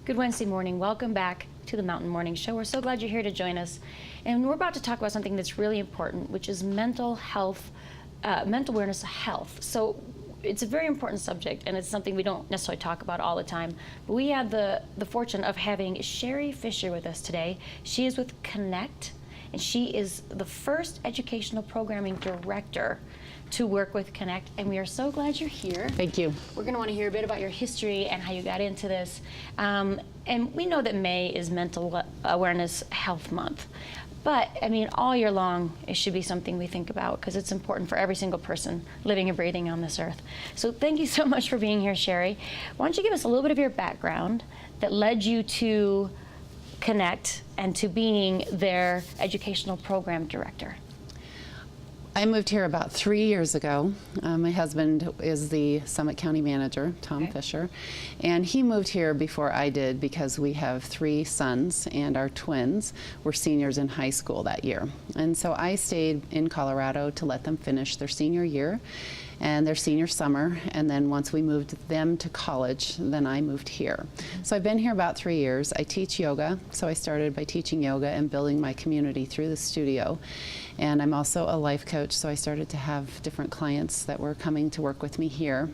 Good Wednesday morning. Welcome back to the Mountain Morning Show. We're so glad you're here to join us. And we're about to talk about something that's really important, which is mental health, mental awareness of health. So it's a very important subject, and it's something we don't necessarily talk about all the time. But we have the fortune of having Sherri Fisher with us today. She is with Connect, and she is the first educational programming director to work with Connect, and we are so glad you're here. Thank you. We're going to want to hear a bit about your history and how you got into this. And we know that May is Mental Awareness Health Month. But, I mean, all year long, it should be something we think about because it's important for every single person living and breathing on this earth. So thank you so much for being here, Sherri. Why don't you give us a little bit of your background that led you to Connect and to being their educational program director? I moved here about 3 years ago. My husband is the Summit County manager, Tom Fisher, and he moved here before I did because we have 3 sons and our twins were seniors in high school that year. And so I stayed in Colorado to let them finish their senior year and their senior summer, and then once we moved them to college, then I moved here. So I've been here about 3 years. I teach yoga, so I started by teaching yoga and building my community through the studio. And I'm also a life coach, so I started to have different clients that were coming to work with me here.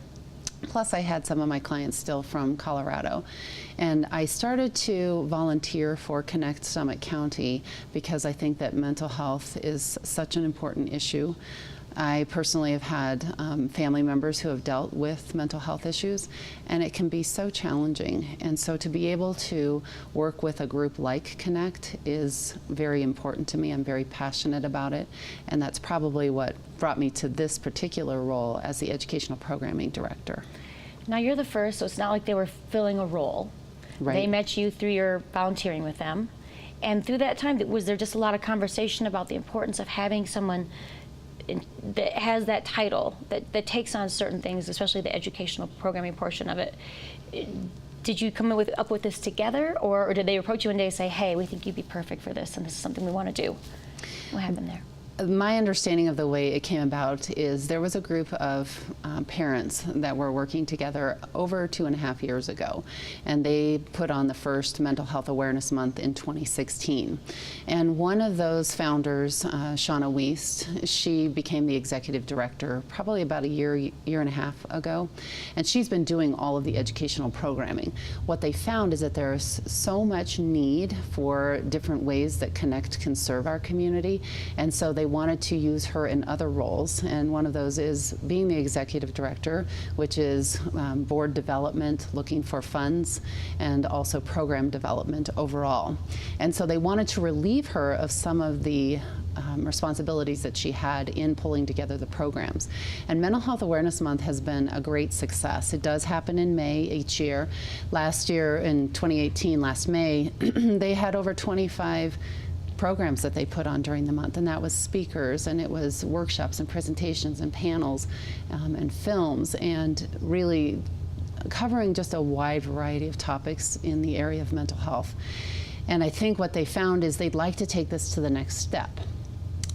Plus, I had some of my clients still from Colorado. And I started to volunteer for Connect Summit County because I think that mental health is such an important issue. I personally have had family members who have dealt with mental health issues, and it can be so challenging. And so to be able to work with a group like Connect is very important to me. I'm very passionate about it, and that's probably what brought me to this particular role as the educational programming director. Now you're the first, so it's not like they were filling a role. Right. They met you through your volunteering with them. And through that time, was there just a lot of conversation about the importance of having someone that has that title, that takes on certain things, especially the educational programming portion of it? Did you come up with this together, or did they approach you one day and say, hey, we think you'd be perfect for this and this is something we want to do? What happened there? My understanding of the way it came about is there was a group of parents that were working together over 2.5 years ago, and they put on the first Mental Health Awareness Month in 2016. And one of those founders, Shauna Wiest, she became the executive director probably about a year and a half ago, and she's been doing all of the educational programming. What they found is that there's so much need for different ways that Connect can serve our community, and so they wanted to use her in other roles, and one of those is being the executive director, which is board development, looking for funds, and also program development overall. And so they wanted to relieve her of some of the responsibilities that she had in pulling together the programs. And Mental Health Awareness Month has been a great success. It does happen in May each year. Last year, in 2018, last May, they had over 25 programs that they put on during the month, and that was speakers, and it was workshops and presentations and panels and films, and really covering just a wide variety of topics in the area of mental health. And I think what they found is they'd like to take this to the next step.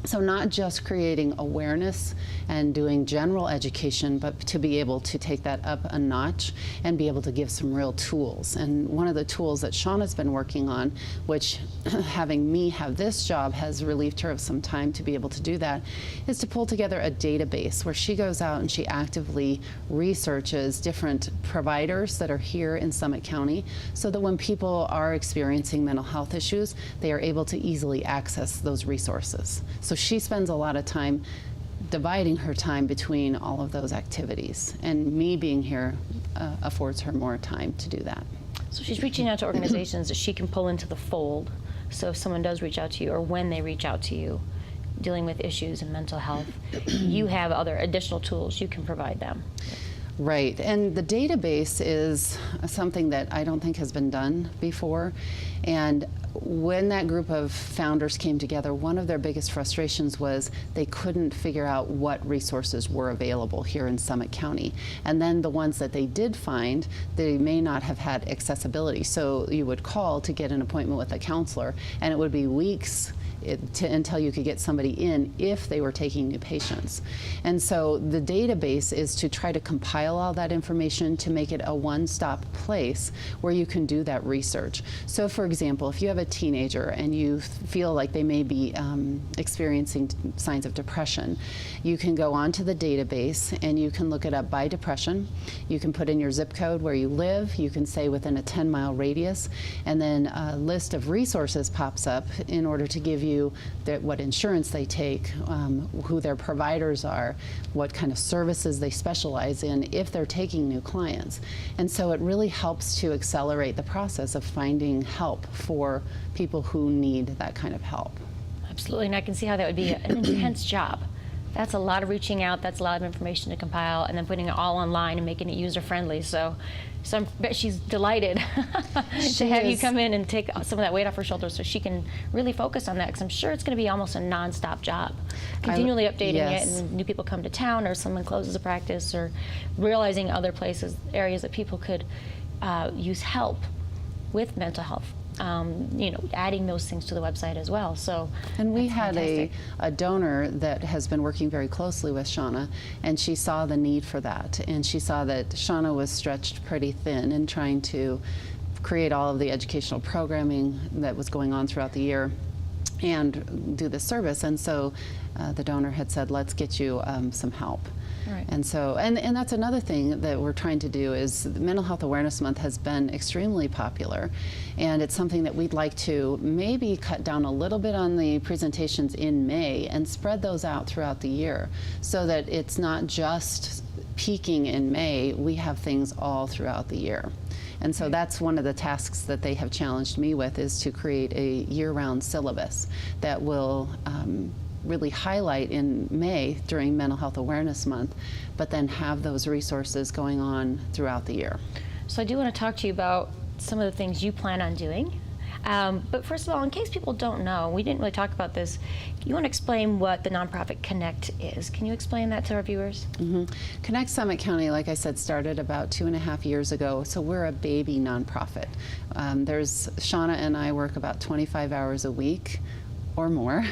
So not just creating awareness and doing general education, but to be able to take that up a notch and be able to give some real tools. And one of the tools that Shauna's been working on, which having me have this job has relieved her of some time to be able to do that, is to pull together a database where she goes out and she actively researches different providers that are here in Summit County, so that when people are experiencing mental health issues, they are able to easily access those resources. So she spends a lot of time dividing her time between all of those activities, and me being here affords her more time to do that. So she's reaching out to organizations that she can pull into the fold, so if someone does reach out to you, or when they reach out to you dealing with issues in mental health, you have other additional tools you can provide them. Right, and the database is something that I don't think has been done before. And when that group of founders came together, one of their biggest frustrations was they couldn't figure out what resources were available here in Summit County. And then the ones that they did find, they may not have had accessibility. So you would call to get an appointment with a counselor, and it would be weeks until you could get somebody in if they were taking new patients. And so the database is to try to compile all that information to make it a one-stop place where you can do that research. So for example, if you have a teenager and you feel like they may be experiencing signs of depression, you can go onto the database and you can look it up by depression. You can put in your zip code where you live. You can say within a 10-mile radius, and then a list of resources pops up in order to give you what insurance they take, who their providers are, what kind of services they specialize in if they're taking new clients. And so it really helps to accelerate the process of finding help for people who need that kind of help. Absolutely, and I can see how that would be an intense job. That's a lot of reaching out, that's a lot of information to compile, and then putting it all online and making it user-friendly. So I bet she's delighted to have you come in and take some of that weight off her shoulders so she can really focus on that, because I'm sure it's going to be almost a non-stop job. Continually updating it, and new people come to town, or someone closes a practice, or realizing other places, areas that people could use help with mental health. Adding those things to the website as well. So, and we had a donor that has been working very closely with Shauna, and she saw the need for that, and she saw that Shauna was stretched pretty thin in trying to create all of the educational programming that was going on throughout the year and do this service. And so the donor had said, let's get you some help. Right. And so, and that's another thing that we're trying to do is Mental Health Awareness Month has been extremely popular, and it's something that we'd like to maybe cut down a little bit on the presentations in May and spread those out throughout the year so that it's not just peaking in May, we have things all throughout the year. And so that's one of the tasks that they have challenged me with, is to create a year-round syllabus that will really highlight in May during Mental Health Awareness Month, but then have those resources going on throughout the year. So I do want to talk to you about some of the things you plan on doing. But first of all, in case people don't know, we didn't really talk about this, you want to explain what the nonprofit Connect is. Can you explain that to our viewers? Mm-hmm. Connect Summit County, like I said, started about 2.5 years ago, so we're a baby nonprofit. Shauna and I work about 25 hours a week or more,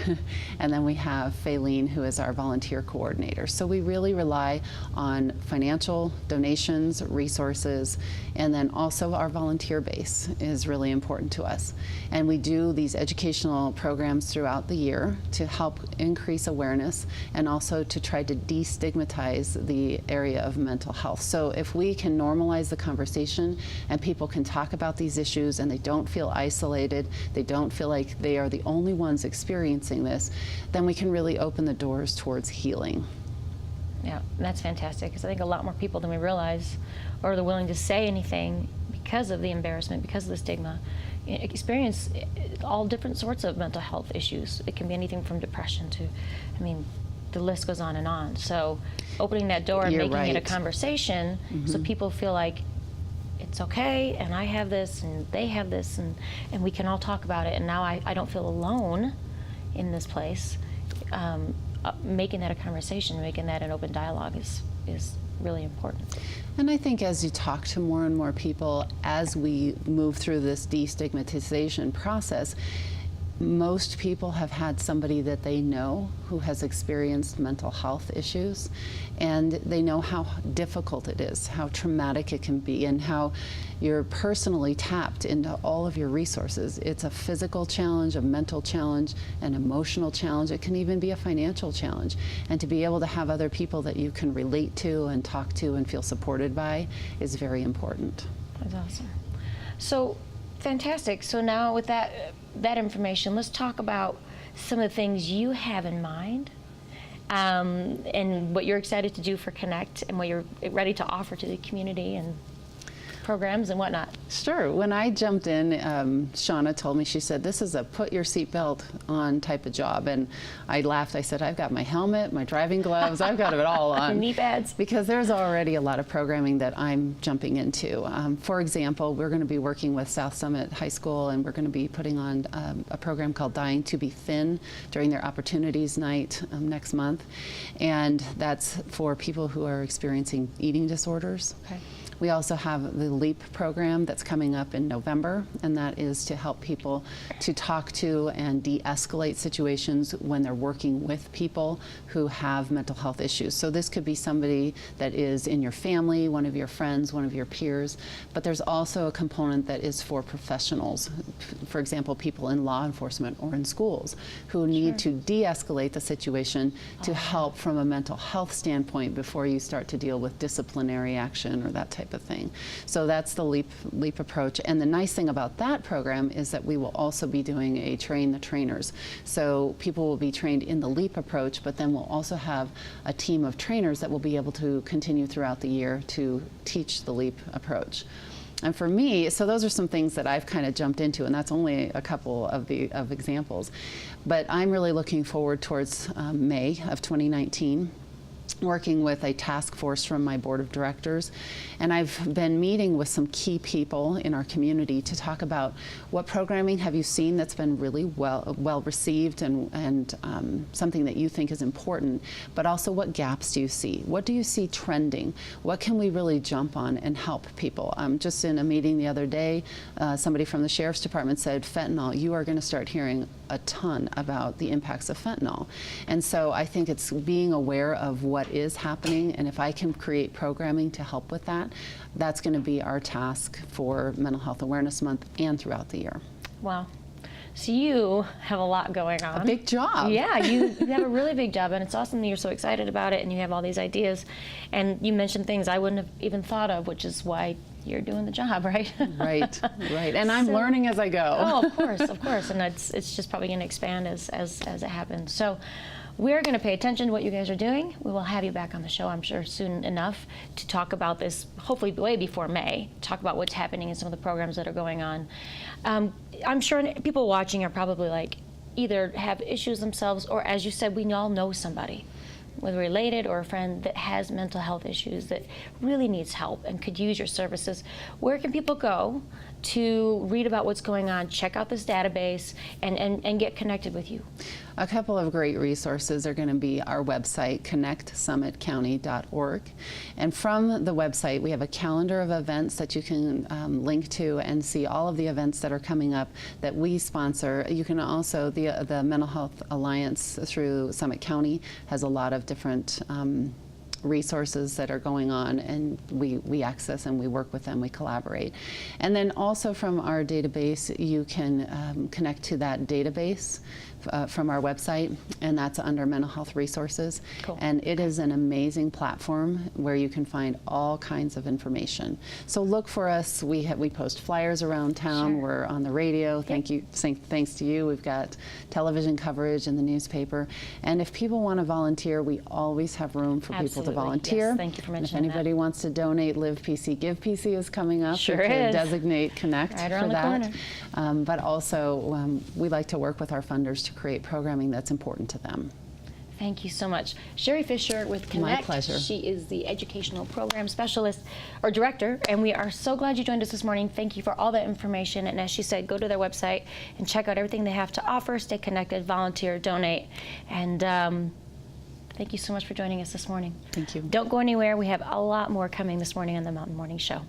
and then we have Faylene, who is our volunteer coordinator. So we really rely on financial donations, resources, and then also our volunteer base is really important to us. And we do these educational programs throughout the year to help increase awareness and also to try to destigmatize the area of mental health. So if we can normalize the conversation and people can talk about these issues and they don't feel isolated, they don't feel like they are the only ones experiencing this, then we can really open the doors towards healing. Yeah, that's fantastic, because I think a lot more people than we realize are willing to say anything because of the embarrassment, because of the stigma, experience all different sorts of mental health issues. It can be anything from depression to, the list goes on and on. So opening that door and making it a conversation, so people feel like it's okay, and I have this, and they have this, and we can all talk about it, and now I don't feel alone in this place. Making that a conversation, making that an open dialogue is really important. And I think as you talk to more and more people, as we move through this destigmatization process, most people have had somebody that they know who has experienced mental health issues, and they know how difficult it is, how traumatic it can be, and how you're personally tapped into all of your resources. It's a physical challenge, a mental challenge, an emotional challenge. It can even be a financial challenge. And to be able to have other people that you can relate to and talk to and feel supported by is very important. That's awesome. So, fantastic. So now with that information, let's talk about some of the things you have in mind, and what you're excited to do for Connect, and what you're ready to offer to the community, and programs and whatnot. Sure. When I jumped in, Shauna told me, she said, this is a put your seatbelt on type of job. And I laughed. I said, I've got my helmet, my driving gloves, I've got it all on. Knee pads. Because there's already a lot of programming that I'm jumping into. For example, we're going to be working with South Summit High School, and we're going to be putting on a program called Dying to be Thin during their Opportunities Night next month. And that's for people who are experiencing eating disorders. Okay. We also have the LEAP program that's coming up in November, and that is to help people to talk to and de-escalate situations when they're working with people who have mental health issues. So this could be somebody that is in your family, one of your friends, one of your peers, but there's also a component that is for professionals. For example, people in law enforcement or in schools who need to de-escalate the situation to help from a mental health standpoint before you start to deal with disciplinary action or that type of thing. So that's the LEAP approach. And the nice thing about that program is that we will also be doing a train the trainers. So people will be trained in the LEAP approach, but then we'll also have a team of trainers that will be able to continue throughout the year to teach the LEAP approach. And for me, so those are some things that I've kind of jumped into, and that's only a couple of examples. But I'm really looking forward towards May of 2019. Working with a task force from my board of directors, and I've been meeting with some key people in our community to talk about what programming have you seen that's been really well received and something that you think is important, but also what gaps do you see? What do you see trending? What can we really jump on and help people? Just in a meeting the other day, somebody from the Sheriff's Department said, fentanyl, you are going to start hearing a ton about the impacts of fentanyl. And so I think it's being aware of what is happening, and if I can create programming to help with that, that's going to be our task for Mental Health Awareness Month and throughout the year. Wow. So you have a lot going on. A big job. Yeah, you have a really big job, and it's awesome that you're so excited about it and you have all these ideas. And you mentioned things I wouldn't have even thought of, which is why you're doing the job, right? Right. And I'm learning as I go. Oh, of course. And it's just probably going to expand as it happens. So we're going to pay attention to what you guys are doing. We will have you back on the show, I'm sure, soon enough to talk about this, hopefully way before May, talk about what's happening in some of the programs that are going on. I'm sure people watching are probably like, either have issues themselves, or as you said, we all know somebody, whether related or a friend, that has mental health issues that really needs help and could use your services. Where can people go to read about what's going on, check out this database, and get connected with you? A couple of great resources are going to be our website, connectsummitcounty.org. And from the website, we have a calendar of events that you can link to and see all of the events that are coming up that we sponsor. You can also, the Mental Health Alliance through Summit County has a lot of different resources that are going on, and we access and we work with them, we collaborate. And then also from our database, you can connect to that database from our website, and that's under Mental Health Resources. Cool. And it is an amazing platform where you can find all kinds of information. So look for us. We post flyers around town. Sure. We're on the radio. Thanks to you. We've got television coverage in the newspaper. And if people want to volunteer, we always have room for people to volunteer. Yes, thank you for mentioning and if anybody wants to donate, Live PC, Give PC is coming up. Sure we can is. designate Connect Right for around the that. corner. But also, we like to work with our funders to create programming that's important to them. Thank you so much. Sherri Fisher with Connect. My pleasure. She is the Educational Program Specialist or Director, and we are so glad you joined us this morning. Thank you for all that information. And as she said, go to their website and check out everything they have to offer. Stay connected, volunteer, donate. And thank you so much for joining us this morning. Thank you. Don't go anywhere. We have a lot more coming this morning on the Mountain Morning Show.